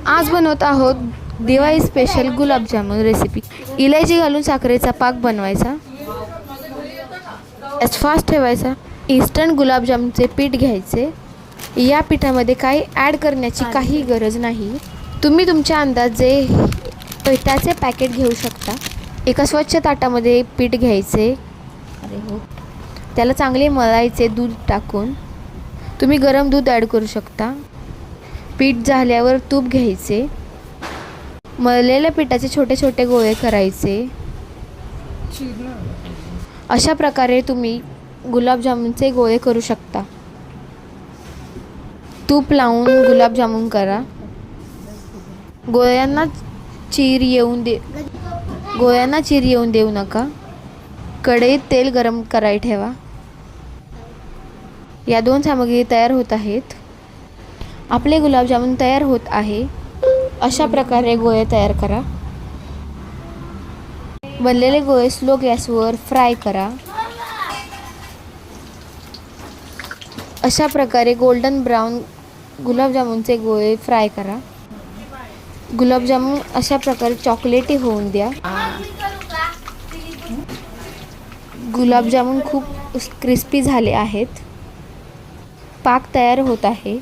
आज बनवत आहोत दिवाळी स्पेशल गुलाबजामुन रेसिपी। इलायची घालून साखरेचा पाक बनवायचा, गॅस फास्ट ठेवायचा। इन्स्टंट गुलाबजामुनचे पीठ घ्यायचे। या पिठामध्ये काही ॲड करण्याची काही गरज नाही। तुम्ही तुमच्या अंदाजे पिठाचे पॅकेट घेऊ शकता। एका स्वच्छ ताटामध्ये पीठ घ्यायचे, त्याला चांगले मळायचे दूध टाकून। तुम्ही गरम दूध ॲड करू शकता। पीठ झाल्यावर तूप घ्यायचे, मळलेल्या पिठाचे छोटे छोटे गोळे करायचे। अशा प्रकारे तुम्ही गुलाबजामुनचे गोळे करू शकता। तूप लावून गुलाबजामुन करा। गोळ्यांना चीर येऊन देऊ नका। कढईत तेल गरम करायला ठेवा। या दोन सामग्री तयार होत आहेत। आपले गुलाबजामुन तयार होत आहे। अशा प्रकारे गोळे तयार करा। बनलेले गोळे स्लो गॅसवर फ्राय करा। अशा प्रकारे गोल्डन ब्राउन गुलाबजामुनचे गोळे फ्राय करा। गुलाबजामुन अशा प्रकारे चॉकलेटी होऊन द्या। गुलाबजामुन खूप क्रिस्पी झाले आहेत। पाक तयार होत आहे।